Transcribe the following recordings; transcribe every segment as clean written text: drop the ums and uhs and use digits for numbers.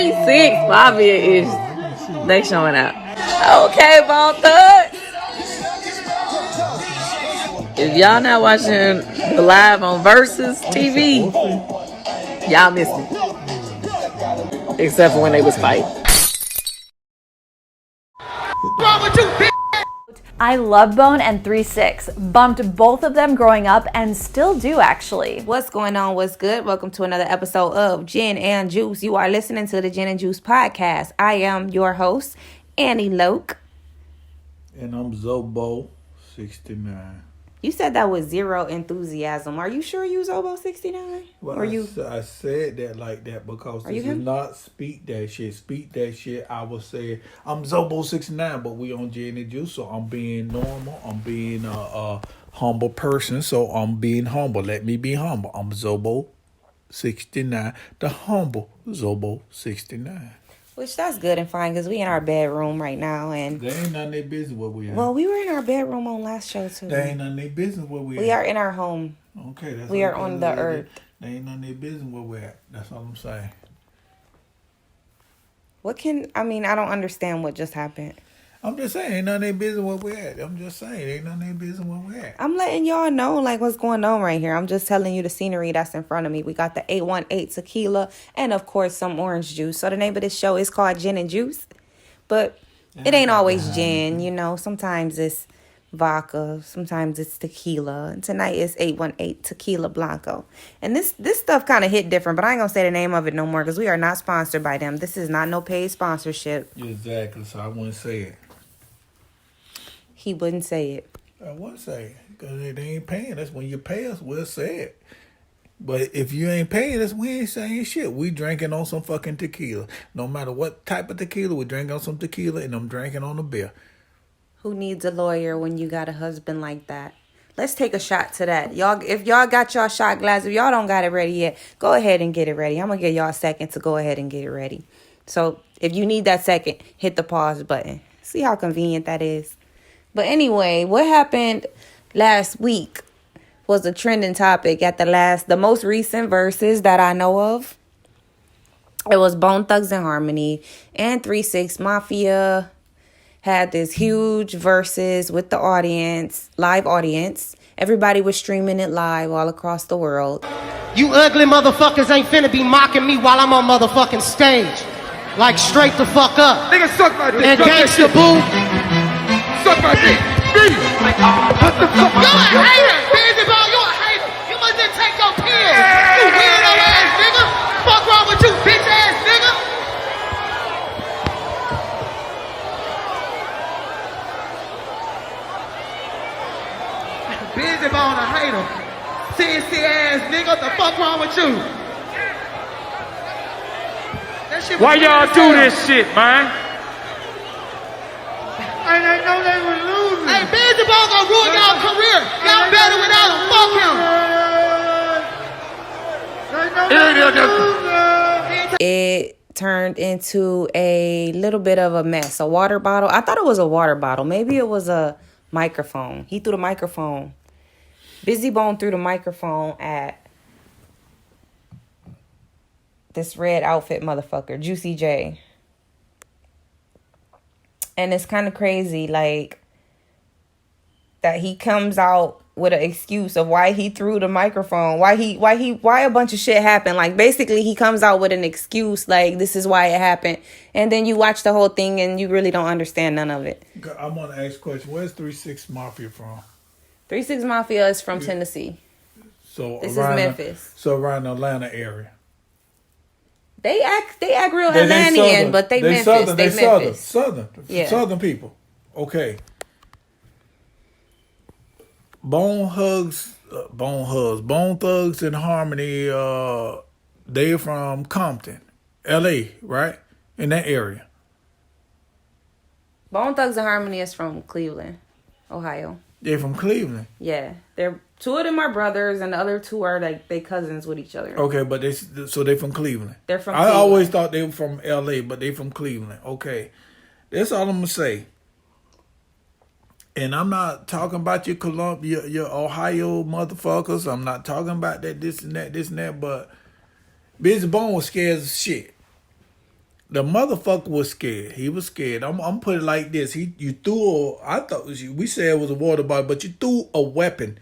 3-6 Mafia is they showing out. Okay, Bone Thugs. If y'all not watching the live on Versus TV, y'all missed it. Except for when they was fighting. I love Bone and 3-6. Bumped both of them growing up and still do, actually. What's going on? What's good? Welcome to another episode of Gin and Juice. You are listening to the Gin and Juice podcast. I am your host, Annie Loke. And I'm Zobo69. You said that with zero enthusiasm. Are you sure you Zobo69? Well, I said that like that because this is not speak that shit. Speak that shit. I would say I'm Zobo69, but we on Gin and Juice, so I'm being normal. I'm being a humble person, so I'm being humble. Let me be humble. I'm Zobo69, the humble Zobo69. Which that's good and fine because we in our bedroom right now. And they ain't none of their business where we at. Well, we were in our bedroom on last show too. They ain't none of their business where we at. We are in our home. Okay, that's we are on the earth. They ain't none of their business where we at. That's all I'm saying. I don't understand what just happened. I'm just saying, ain't none of their business where we at. I'm just saying, ain't none of their business where we at. I'm letting y'all know, like, what's going on right here. I'm just telling you the scenery that's in front of me. We got the 818 tequila and, of course, some orange juice. So the name of this show is called Gin and Juice. But it ain't always gin, you know. Sometimes it's vodka. Sometimes it's tequila. And tonight is 818 Tequila Blanco. And this stuff kind of hit different, but I ain't going to say the name of it no more because we are not sponsored by them. This is not no paid sponsorship. Exactly, so I wouldn't say it. He wouldn't say it. I wouldn't say it because they ain't paying us. When you pay us, we'll say it. But if you ain't paying us, we ain't saying shit. We drinking on some fucking tequila. No matter what type of tequila, we drinking on some tequila and I'm drinking on a beer. Who needs a lawyer when you got a husband like that? Let's take a shot to that. Y'all, if y'all got y'all shot glass, if y'all don't got it ready yet, go ahead and get it ready. I'm going to give y'all a second to go ahead and get it ready. So if you need that second, hit the pause button. See how convenient that is? But anyway, what happened last week was a trending topic at the most recent verses that I know of. It was Bone Thugs and Harmony and 3-6 Mafia had this huge verses with the audience, live audience. Everybody was streaming it live all across the world. You ugly motherfuckers ain't finna be mocking me while I'm on motherfucking stage. Like straight the fuck up. Nigga, suck my dick. And gangsta boo. Suck my dick. What the fuck? You a hater. Busy ball, you a hater. You must just take your pills. You weirdo ass nigga. Fuck wrong with you, bitch ass nigga. Busy ball, a hater. Sissy ass nigga. What the fuck wrong with you? Why y'all do this shit, man? I know they were losing. Hey, Busy Ball gonna ruin y'all career. Y'all better without him. Fuck him. It turned into a little bit of a mess. A water bottle. I thought it was a water bottle. Maybe it was a microphone. He threw the microphone. Bizzy Bone threw the microphone at this red outfit motherfucker, Juicy J. And it's kind of crazy, like, that he comes out with an excuse of why he threw the microphone, why a bunch of shit happened. Like, basically, he comes out with an excuse, like, this is why it happened. And then you watch the whole thing and you really don't understand none of it. I want to ask a question. Where's 3-6 Mafia from? 3-6 Mafia is from Tennessee. So this is Memphis. So around the Atlanta area. They act real Atlantean, but they Memphis. Southern, they Memphis. Southern people. Okay. Bone Thugs and Harmony, they're from Compton, L.A., right? In that area. Bone Thugs and Harmony is from Cleveland, Ohio. They're from Cleveland? Yeah. Two of them are brothers, and the other two are like they cousins with each other. Okay, but they're from Cleveland. They're from I Cleveland. always thought they were from L.A., but they're from Cleveland. Okay. That's all I'm going to say. And I'm not talking about your Ohio motherfuckers. I'm not talking about that, this and that, but Bizzy Bone was scared as shit. The motherfucker was scared. He was scared. I'm put it like this. You threw I thought we said it was a water bottle, but you threw a weapon.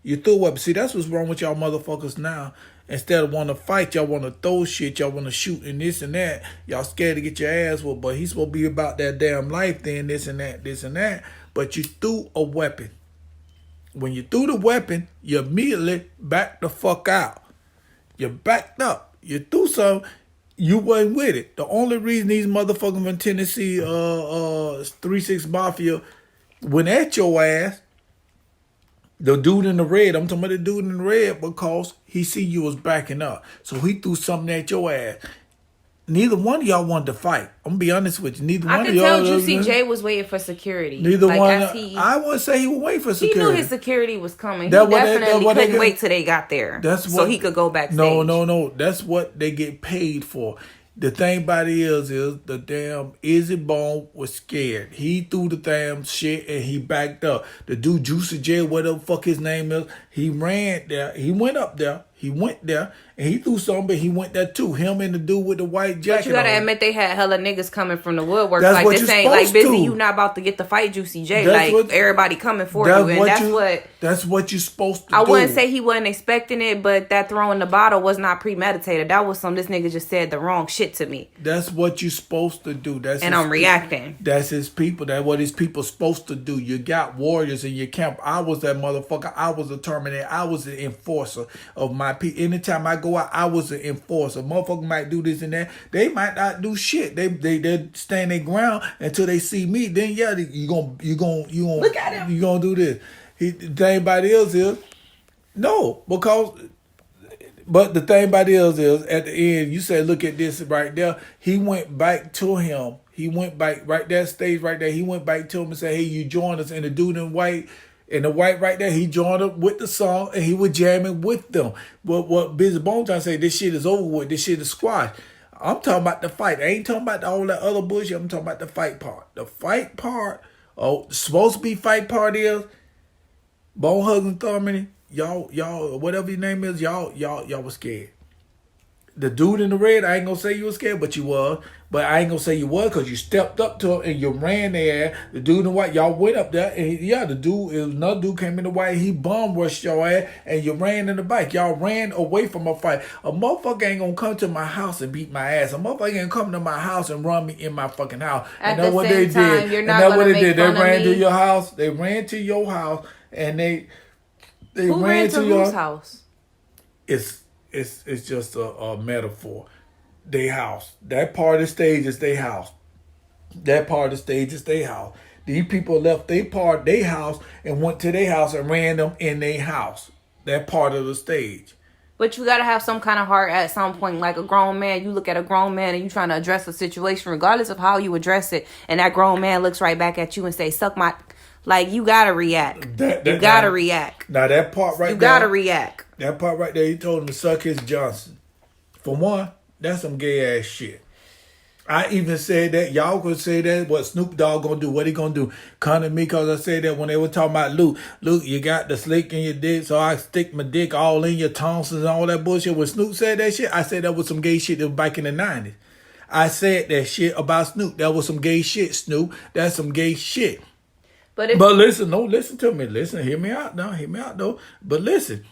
You threw a weapon. See, that's what's wrong with y'all motherfuckers now. Instead of want to fight, y'all want to throw shit. Y'all want to shoot and this and that. Y'all scared to get your ass whooped. But he's supposed to be about that damn life then, this and that, this and that. But you threw a weapon. When you threw the weapon, you immediately backed the fuck out. You backed up. You threw something. You wasn't with it. The only reason these motherfuckers from Tennessee 3-6 Mafia went at your ass, the dude in the red, I'm talking about the dude in the red, because he see you was backing up. So he threw something at your ass. Neither one of y'all wanted to fight. I'm gonna be honest with you. Neither one of y'all. I could tell Juicy J was waiting for security. Neither one. I wouldn't say he was waiting for security. He knew his security was coming. He definitely couldn't wait till they got there. So he could go backstage. No. That's what they get paid for. The thing about it is the damn Izzy Bone was scared. He threw the damn shit and he backed up. The dude Juicy J, whatever the fuck his name is, he ran there. He went up there. He went there and he threw something, but he went there too. Him and the dude with the white jacket. But you gotta admit they had hella niggas coming from the woodwork. That's like what this you ain't like supposed BIZZY. to. You not about to get the fight, Juicy J. That's like everybody coming for you, and that's what you supposed to do. I wouldn't say he wasn't expecting it, but that throwing the bottle was not premeditated. That was this nigga just said the wrong shit to me. That's what you supposed to do. I'm reacting. That's his people. That's what his people supposed to do. You got warriors in your camp. I was that motherfucker. I was a Terminator. I was the enforcer of my people. Anytime I go out, I was an enforcer. Motherfucker might do this and that. They might not do shit. They stand their ground until they see me. Then you gonna Look at him. You gonna do this. The thing about it is no, because. But the thing about it is at the end, you said, look at this right there. He went back to him. He went back right there, stage right there. He went back to him and said, hey, you join us. And the dude in white, right there, he joined up with the song and he was jamming with them. What BIZZY Bone trying to say, this shit is over with. This shit is squashed. I'm talking about the fight. I ain't talking about all that other bullshit. I'm talking about the fight part. The fight part, supposed to be fight part is Bone Hugging Thurman. Y'all, whatever your name is, y'all was scared. The dude in the red, I ain't gonna say you was scared, but you was. But I ain't gonna say you was because you stepped up to him and you ran there. The dude in the white, y'all went up there and another dude came in the white, he bum rushed your ass and you ran in the bike. Y'all ran away from a fight. A motherfucker ain't gonna come to my house and beat my ass. A motherfucker ain't come to my house and run me in my fucking house. At the same time, you're not gonna make fun of me. They ran to your house. They ran to your house and they Who ran to whose house? It's just a metaphor. They house. That part of the stage is their house. That part of the stage is their house. These people left their house and went to their house and ran them in their house. That part of the stage. But you gotta have some kind of heart at some point. Like a grown man, you look at a grown man and you trying to address a situation, regardless of how you address it, and that grown man looks right back at you and say, "Suck my." Like, you gotta react. You gotta react. Now that part right there. You gotta react. That part right there, he told him to suck his Johnson. For one, that's some gay ass shit. I even said that. Y'all could say that. What Snoop Dogg gonna do? What he gonna do? Come to me because I said that when they were talking about Luke. Luke, you got the slick in your dick, so I stick my dick all in your tonsils and all that bullshit. When Snoop said that shit, I said that was some gay shit that was back in the 90s. I said that shit about Snoop. That was some gay shit, Snoop. That's some gay shit. But listen, no, listen to me. Listen, hear me out now. Hear me out though. But listen,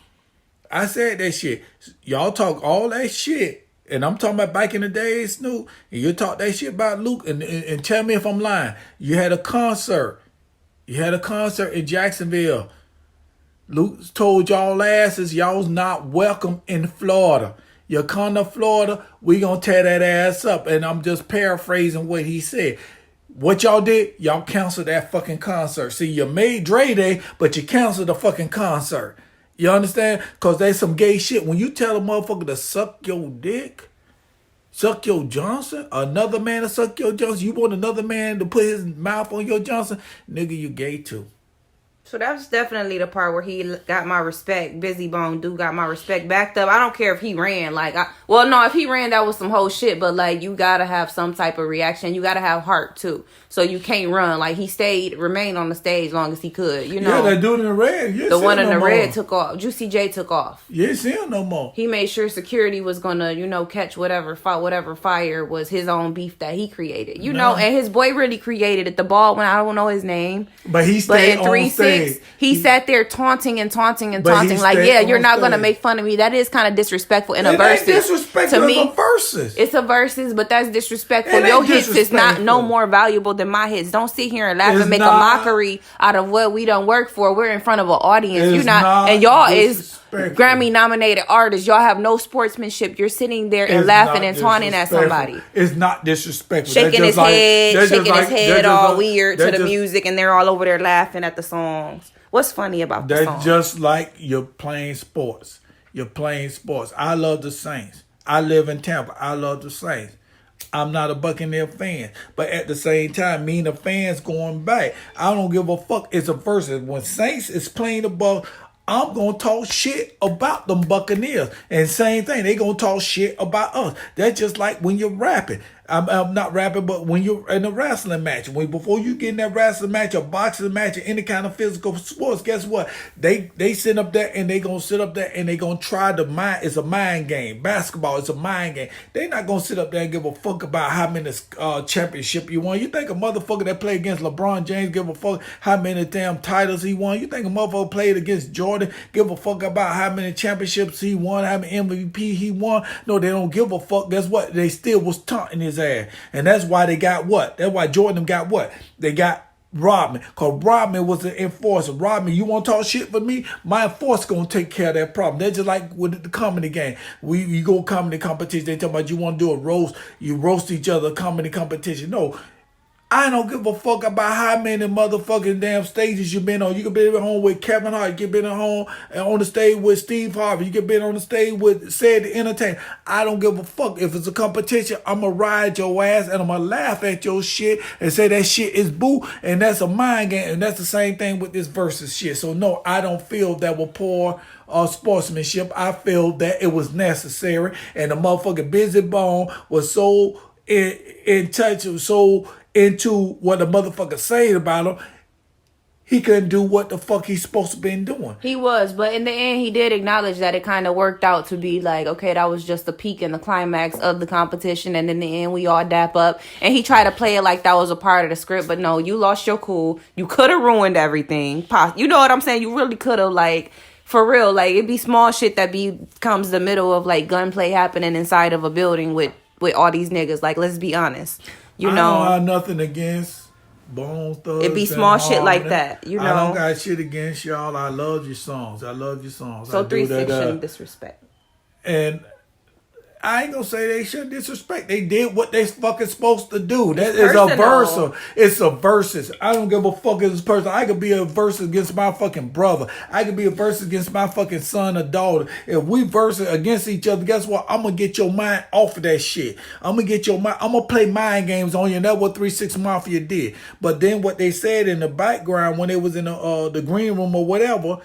I said that shit. Y'all talk all that shit. And I'm talking about back in the days, Snoop. And you talk that shit about Luke and tell me if I'm lying. You had a concert. You had a concert in Jacksonville. Luke told y'all asses y'all's not welcome in Florida. You come to Florida, we gonna tear that ass up. And I'm just paraphrasing what he said. What y'all did, y'all canceled that fucking concert. See, you made Dre Day, but you canceled the fucking concert. You understand? Because there's some gay shit. When you tell a motherfucker to suck your dick, suck your Johnson, another man to suck your Johnson, you want another man to put his mouth on your Johnson, nigga, you gay too. So that's definitely the part where he got my respect. Busy Bone do got my respect backed up. I don't care if he ran. If he ran, that was some whole shit. But like, you gotta have some type of reaction. You gotta have heart too. So you can't run. Like, he remained on the stage as long as he could. You know. Yeah, that dude in the red. The one in the red took off. Juicy J took off. You ain't see him no more. He made sure security was gonna, catch whatever fire was his own beef that he created. You know, and his boy really created it. The ball when I don't know his name. But he stayed in 3-6, he sat there taunting. Like, yeah, you're not gonna make fun of me. That is kind of disrespectful in a versus. Disrespectful to me, a versus. It's a versus, but that's disrespectful. Your hits is not no more valuable than my hits. Don't sit here and laugh and make a mockery out of what we don't work for. We're in front of an audience. You're not, and y'all is Grammy nominated artists. Y'all have no sportsmanship. You're sitting there and laughing and taunting at somebody. It's not disrespectful. Shaking his head all weird to the music, and they're all over there laughing at the songs. What's funny about the song? That's just like you're playing sports. You're playing sports. I love the Saints. I live in Tampa. I love the Saints. I'm not a Buccaneer fan. But at the same time, me and the fans going back, I don't give a fuck. It's a versus. When Saints is playing the ball, I'm going to talk shit about them Buccaneers. And same thing, they going to talk shit about us. That's just like when you're rapping. I'm not rapping, but when you're in a wrestling match, before you get in that wrestling match, a boxing match, or any kind of physical sports, guess what? They sit up there and they gonna sit up there and they gonna try to mind. It's a mind game. Basketball is a mind game. They not gonna sit up there and give a fuck about how many championship you won. You think a motherfucker that played against LeBron James give a fuck how many damn titles he won? You think a motherfucker played against Jordan give a fuck about how many championships he won, how many MVP he won? No, they don't give a fuck. Guess what? They still was taunting his ass. And that's why they got what? That's why Jordan got what? They got Rodman. Because Rodman was the enforcer. Rodman, you want to talk shit for me? My enforcer going to take care of that problem. That's just like with the comedy game. You go comedy competition. They talk about you want to do a roast. You roast each other, comedy competition. No. I don't give a fuck about how many motherfucking damn stages you've been on. You could be at home with Kevin Hart. You could be at home and on the stage with Steve Harvey. You could be on the stage with Said the Entertainer. I don't give a fuck. If it's a competition, I'm going to ride your ass and I'm going to laugh at your shit and say that shit is boo. And that's a mind game. And that's the same thing with this versus shit. So no, I don't feel that was poor sportsmanship. I feel that it was necessary. And the motherfucking Busy Bone was so in touch, so into what the motherfucker saying about him, he couldn't do what the fuck he's supposed to been doing. He was, but in the end, he did acknowledge that it kind of worked out to be like, okay, that was just the peak and the climax of the competition, and in the end, we all dap up. And he tried to play it like that was a part of the script, but no, you lost your cool. You could have ruined everything. You know what I'm saying? You really could have, like, for real, like, it'd be small shit that becomes the middle of, like, gunplay happening inside of a building with all these niggas. Like, let's be honest. I don't have nothing against Bone Thugs. It be small shit like that, you know. I don't got shit against y'all. I love your songs. So 3-6 shouldn't disrespect. And I ain't gonna say they shouldn't disrespect. They did what they fucking supposed to do. That is a versus. It's a versus. I don't give a fuck as this person. I could be a versus against my fucking brother. I could be a versus against my fucking son or daughter. If we versus against each other, guess what? I'm gonna get your mind off of that shit. I'm gonna get your mind. I'm gonna play mind games on you. And that's what 3-6 Mafia did. But then what they said in the background when they was in the green room or whatever,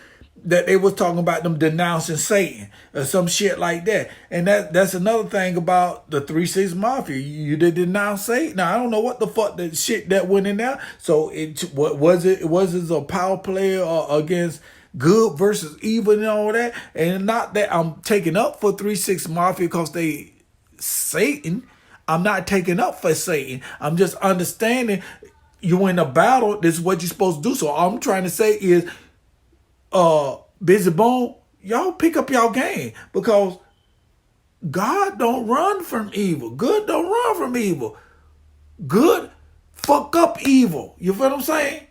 that they was talking about them denouncing Satan or some shit like that. And that's another thing about the 3-6 Mafia. You did denounce Satan. Now, I don't know what the fuck that shit that went in there. So what was it? Was it a power play against good versus evil and all that? And not that I'm taking up for 3-6 Mafia because they Satan. I'm not taking up for Satan. I'm just understanding you in a battle. This is what you're supposed to do. So all I'm trying to say is, Busy Bone, y'all pick up y'all game, because God don't run from evil. Good don't run from evil. Good fuck up evil. You feel what I'm saying?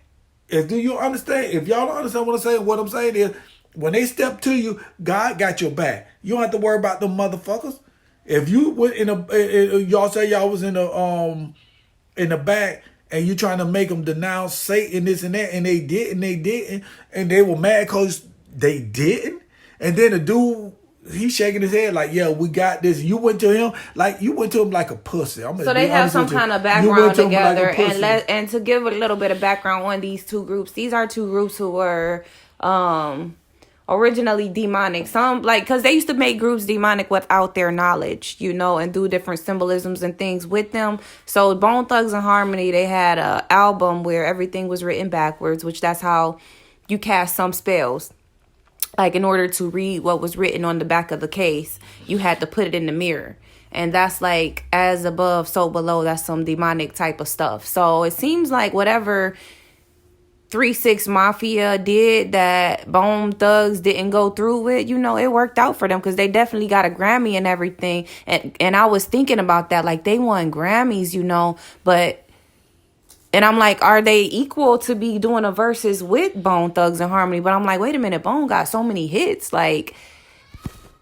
Do you understand? If y'all don't understand what I'm saying, what I'm saying is, when they step to you, God got your back. You don't have to worry about them motherfuckers. If you went y'all say y'all was in the back, and you trying to make them denounce Satan, this and that, and they didn't, and they were mad because they didn't. And then the dude He's shaking his head like, yeah, we got this. You went to him like a pussy. So they have some kind of background together, and to give a little bit of background on these two groups. These are two groups who were originally demonic. Some because they used to make groups demonic without their knowledge, and do different symbolisms and things with them. So Bone Thugs and Harmony, they had a album where everything was written backwards, which that's how you cast some spells. Like, in order to read what was written on the back of the case, you had to put it in the mirror. And that's like, as above, so below. That's some demonic type of stuff. So it seems like whatever 3-6 Mafia did that Bone Thugs didn't go through with, it worked out for them, because they definitely got a Grammy and everything. And I was thinking about that. Like, they won Grammys, but... And I'm like, are they equal to be doing a versus with Bone Thugs and Harmony? But I'm like, wait a minute, Bone got so many hits. Like,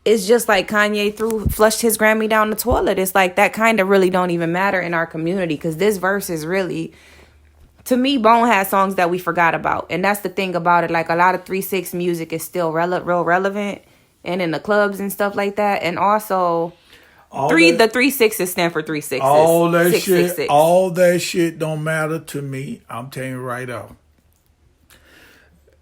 it's just like Kanye flushed his Grammy down the toilet. It's like that kind of really don't even matter in our community, because this verse is really, to me, Bone has songs that we forgot about. And that's the thing about it. Like, a lot of 3-6 music is still real relevant, and in the clubs and stuff like that. And also... the 3-6s stand for 3 6s. All that 6, shit, 6, 6. all that shit don't matter to me. I'm telling you right up.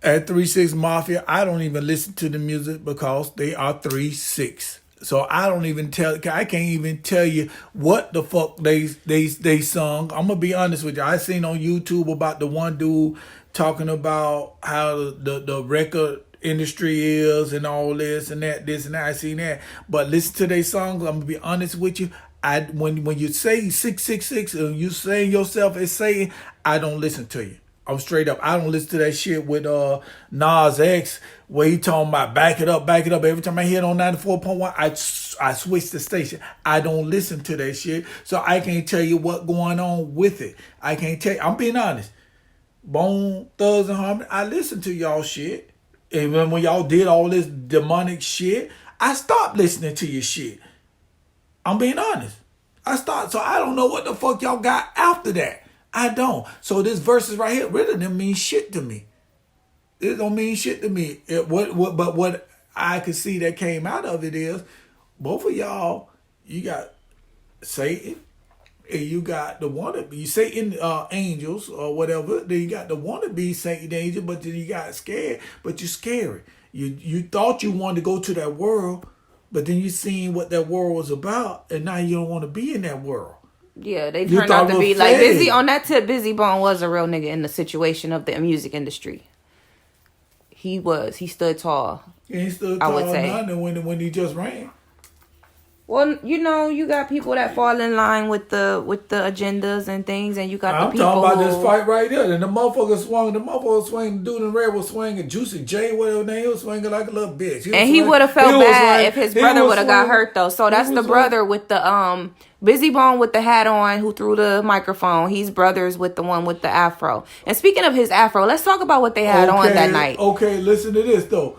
At 3-6 Mafia, I don't even listen to the music because they are 3-6. So I can't even tell you what the fuck they sung. I'm gonna be honest with you. I seen on YouTube about the one dude talking about how the record industry is and all this and that. I seen that. But listen to their songs. I'm gonna be honest with you. When you say 666 and you saying yourself as saying, I don't listen to you. I'm straight up. I don't listen to that shit with Nas X where he talking about back it up. Every time I hear it on 94.1, I switch the station. I don't listen to that shit. So I can't tell you what's going on with it. I can't tell you. I'm being honest. Bone Thugs and Harmony, I listen to y'all shit. And when y'all did all this demonic shit, I stopped listening to your shit. I'm being honest. I stopped. So I don't know what the fuck y'all got after that. I don't. So this verses right here really didn't mean shit to me. It don't mean shit to me. But what I could see that came out of it is, both of y'all, you got Satan, and you got the wannabe Satan angels or whatever. Then you got the wannabe Satan angel, but then you got scared. But you're scary. You thought you wanted to go to that world, but then you seen what that world was about, and now you don't want to be in that world. Yeah, they turned out to be like Bizzy. On that tip, Bizzy Bone was a real nigga in the situation of the music industry. He was. He stood tall. And he stood tall. I would say when he just ran. Well, you got people that fall in line with the agendas and things, and you got the people. I'm talking about this fight right there. And the motherfucker swinging, the dude in red was swinging, Juicy J, whatever name, he was swinging like a little bitch. And he would have felt bad if his brother would have got hurt, though. So that's the brother with the Bizzy Bone with the hat on who threw the microphone. He's brothers with the one with the afro. And speaking of his afro, let's talk about what they had on that night. Okay, listen to this, though.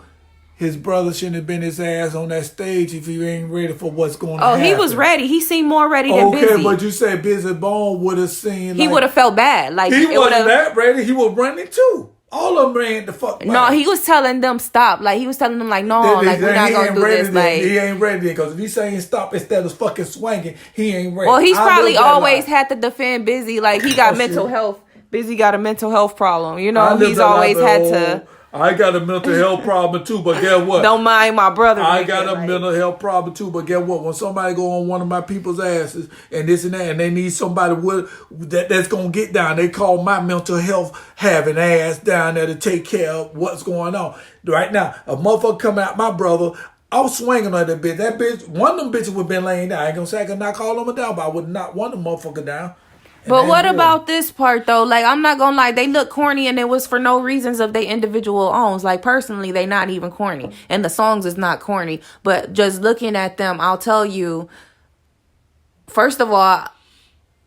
His brother shouldn't have been his ass on that stage if he ain't ready for what's going on. Oh, he was ready. He seemed more ready than Bizzy. Okay, but you said Bizzy Bone would have seen. He would have felt bad. Like he wasn't that ready. He was running too. All of them ran the fuck back. No, he was telling them stop. Like he was telling them like no, like we're not gonna do this. Like he ain't ready because if he's saying stop instead of fucking swinging, he ain't ready. Well, he's probably always had to defend Bizzy. Like he got mental health. Bizzy got a mental health problem. He's always had to. I got a mental health problem too, but guess what? Don't mind my brother. I got a mental health problem too, but guess what? When somebody go on one of my people's asses and this and that, and they need somebody that's gonna get down, they call my mental health having ass down there to take care of what's going on. Right now, a motherfucker come out, my brother, I was swinging on that bitch. That bitch, one of them bitches would have been laying down. I ain't gonna say I could knock all of them down, but I would not want them motherfucker down. But what about this part, though? Like, I'm not gonna lie, they look corny, and it was for no reasons of their individual owns. Like, personally, they not even corny. And the songs is not corny. But just looking at them, I'll tell you, first of all,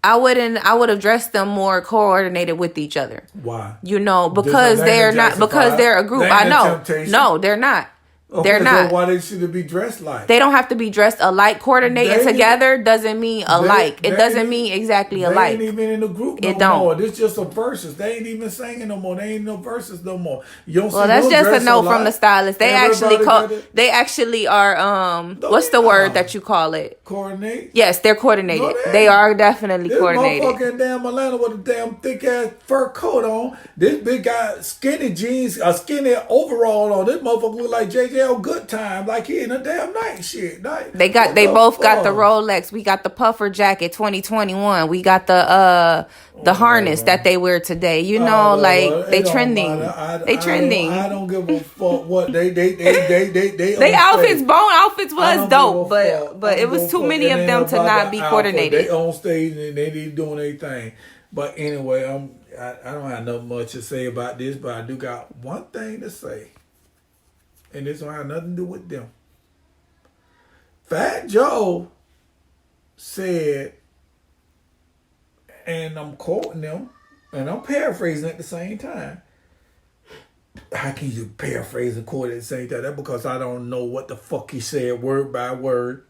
I would have dressed them more coordinated with each other. Why? Because they're not, because they're a group. I know. No, they're not. Okay, They're not. So why they should be dressed like? They don't have to be dressed alike. Coordinating together doesn't mean alike. It doesn't mean exactly alike. They ain't even in the group no more. This just a verses. They ain't even singing no more. They ain't no verses no more. You don't see that's no just a note alike. from the stylist. They actually are what's the word that you call it? Coordinate? Yes, they're coordinated. No, they are definitely this coordinated. Motherfucker in damn Atlanta with a damn thick ass fur coat on. This big guy skinny jeans, a skinny overall on. This motherfucker look like JJ Good Time, like he in a damn night shit. They both got the Rolex. We got the puffer jacket 2021. We got the harness that they wear today. You know, they trending. They trending. I don't give a fuck what they outfits. Bone outfits was dope, but it was too many of them to not be coordinated. They on stage and they doing their thing. But anyway, I don't have nothing much to say about this, but I do got one thing to say. And this don't have nothing to do with them. Fat Joe said, and I'm quoting them, and I'm paraphrasing at the same time. How can you paraphrase and quote at the same time? That's because I don't know what the fuck he said word by word.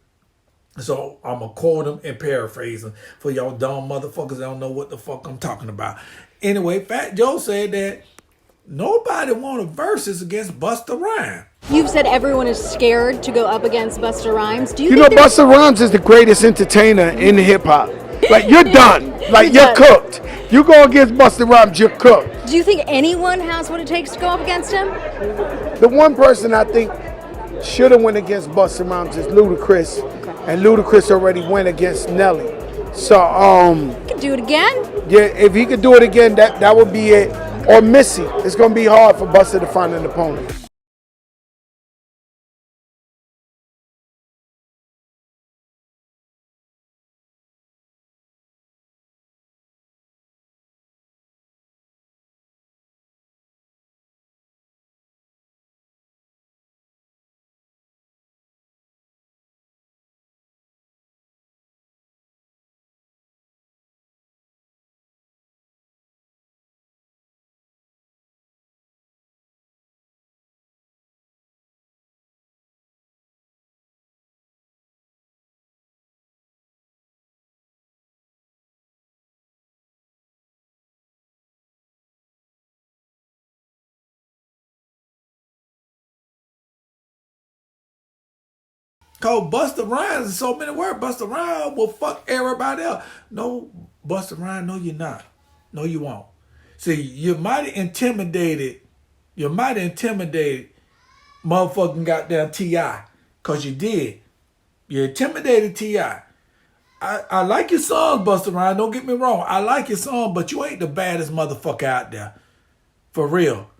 So I'm going to quote him and paraphrase him for y'all dumb motherfuckers that don't know what the fuck I'm talking about. Anyway, Fat Joe said that nobody wanted verses against Busta Rhymes. You've said everyone is scared to go up against Busta Rhymes. Do you know, think Busta Rhymes is the greatest entertainer in hip hop. Like, you're done. Like, you're cooked. You go against Busta Rhymes, you're cooked. Do you think anyone has what it takes to go up against him? The one person I think should have went against Busta Rhymes is Ludacris. Okay. And Ludacris already went against Nelly. So, he could do it again? Yeah, if he could do it again, that would be it. Or Missy. It's going to be hard for Busta to find an opponent. Cause Busta Rhymes is so many words. Busta Rhymes will fuck everybody else. No, Busta Rhymes, no you're not. No you won't. See, you mighty intimidated motherfucking goddamn T.I. Cause you did. You intimidated T.I. I like your song, Busta Rhymes, don't get me wrong. I like your song, but you ain't the baddest motherfucker out there. For real.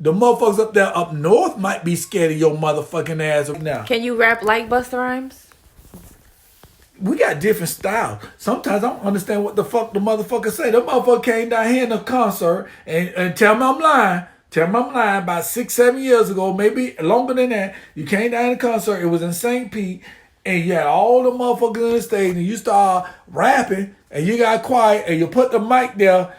The motherfuckers up there up north might be scared of your motherfucking ass now. Can you rap like Busta Rhymes? We got different styles. Sometimes I don't understand what the fuck the motherfucker say. The motherfucker came down here in a concert and tell me I'm lying. Tell me I'm lying. About 6-7 years ago, maybe longer than that, you came down in a concert. It was in St. Pete. And you had all the motherfuckers on the stage and you start rapping and you got quiet and you put the mic there.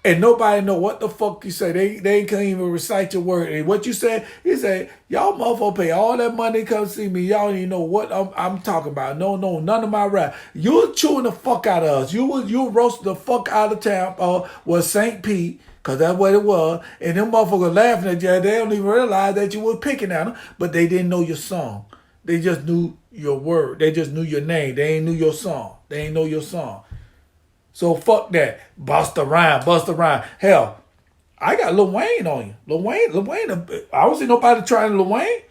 And nobody know what the fuck you say. They can't even recite your word. And what you said, he said, y'all motherfucker pay all that money to come see me. Y'all don't even know what I'm talking about. No, none of my rap. You were chewing the fuck out of us. You were roasting the fuck out of town was St. Pete, because that's what it was. And them motherfuckers laughing at you. They don't even realize that you were picking at them, but they didn't know your song. They just knew your word. They just knew your name. They ain't knew your song. They ain't know your song. So fuck that. Busta Rhymes. Hell, I got Lil Wayne on you. Lil Wayne, I don't see nobody trying Lil Wayne.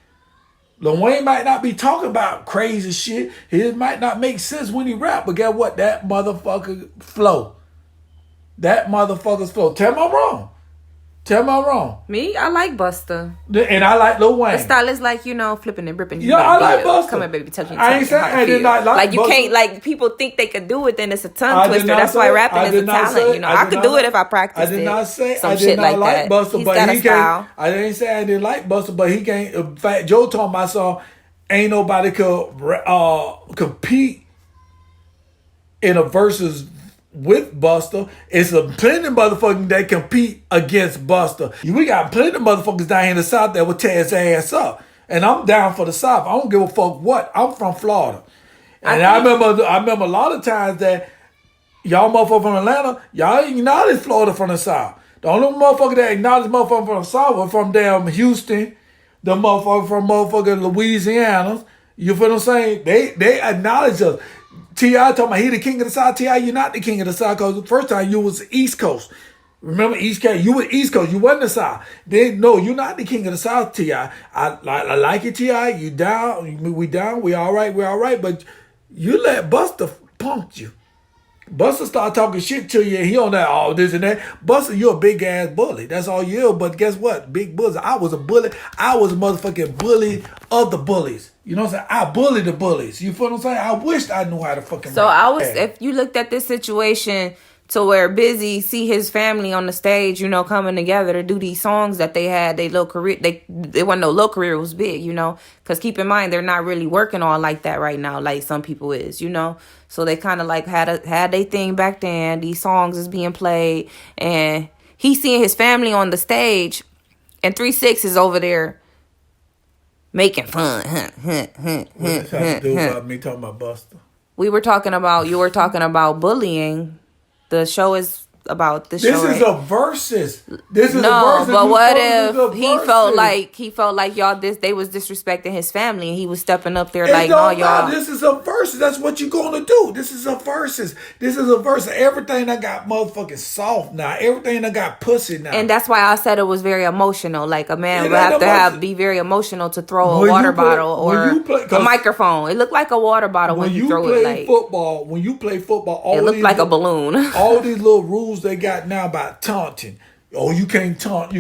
Lil Wayne might not be talking about crazy shit. His might not make sense when he rap, but guess what? That motherfucker flow. That motherfucker's flow. Tell me I'm wrong. Me? I like Busta. And I like Lil Wayne. The style is like, flipping and ripping. Yeah, I like Busta. Come on, baby, touch me. I ain't saying I did not like you Busta. can't, like, people think they could do it, then it's a tongue twister. That's why rapping is a talent. I could do it if I practiced it. I did not say some I shit did not like Busta, He's but got he a style. can't. I didn't say I didn't like Busta, but he can't. Fat Joe told my song, ain't nobody could compete in a versus with Buster. It's a plenty of motherfuckers that compete against Buster. We got plenty of motherfuckers down here in the South that will tear his ass up. And I'm down for the South. I don't give a fuck what. I'm from Florida. And I remember a lot of times that y'all motherfuckers from Atlanta, y'all ain't acknowledge Florida from the South. The only motherfucker that acknowledge motherfucker from the South was from damn Houston, the motherfucker from motherfucking Louisiana. You feel what I'm saying? They acknowledge us. T.I. talking about he the king of the South. T.I., you're not the king of the South because the first time you was East Coast. Remember East Coast? You were East Coast. You wasn't the South. No, you're not the king of the South, T.I. I like it, T.I. You down. We down. We all right. But you let Buster punk you. Buster start talking shit to you and he on that, all this and that. Buster, you're a big ass bully. That's all you is. But guess what? Big bully. I was a bully. I was a motherfucking bully of the bullies. You know what I'm saying? I bullied the bullies. You feel what I'm saying? I wished I knew how to fucking So if you looked at this situation to where BIZZY see his family on the stage, you know, coming together to do these songs that they had, they little career, they wasn't no little career, it was big, you know, because keep in mind, they're not really working on like that right now, like some people is, you know, so they kind of like had their thing back then, these songs is being played, and he seeing his family on the stage, and 3 6 is over there making fun. What does that have to do about me talking about Buster? You were talking about bullying. The show is about the show. This is a versus. This is a versus. But what if he felt like y'all they was disrespecting his family and he was stepping up there like, no, y'all. This is a versus. That's what you gonna do. This is a versus. This is a versus. Everything that got motherfucking soft now. Everything that got pussy now. And that's why I said it was very emotional. Like a man would have to be very emotional to throw a water bottle or a microphone. It looked like a water bottle when you throw it. When you play football, it looked like a balloon. All these little rules they got now about taunting. Oh, you can't taunt.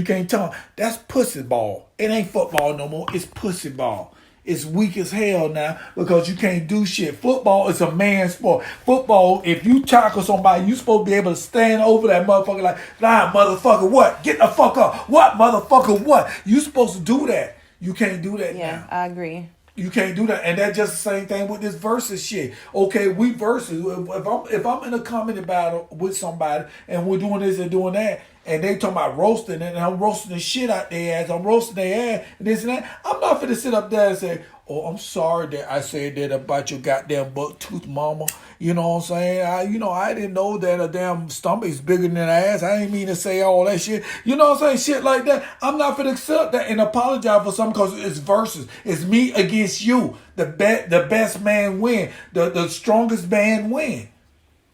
That's pussy ball. It ain't football no more. It's pussy ball. It's weak as hell now because you can't do shit. Football is a man's sport. Football, if you tackle somebody, you supposed to be able to stand over that motherfucker like, nah, motherfucker, what? Get the fuck up. What, motherfucker, what? You supposed to do that. You can't do that now. Yeah, I agree. You can't do that. And that's just the same thing with this versus shit. Okay, we versus. If I'm in a comedy battle with somebody and we're doing this and doing that, and they talking about roasting and I'm roasting the shit out their ass, I'm roasting their ass and this and that, I'm not finna sit up there and say, oh, I'm sorry that I said that about your goddamn buck tooth mama. You know what I'm saying? I didn't know that a damn stomach is bigger than an ass. I didn't mean to say all that shit. You know what I'm saying? Shit like that. I'm not finna accept that and apologize for something because it's versus. It's me against you. The best man win. The strongest man win.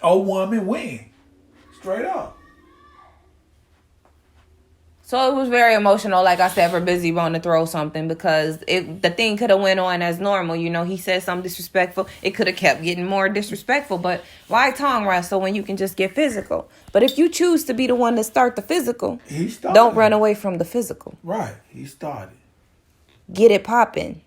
Or woman win. Straight up. So it was very emotional, like I said, for BIZZY wanting to throw something because the thing could have went on as normal. You know, he said something disrespectful. It could have kept getting more disrespectful. But why tongue wrestle when you can just get physical? But if you choose to be the one to start the physical, don't run away from the physical. Right. He started. Get it popping.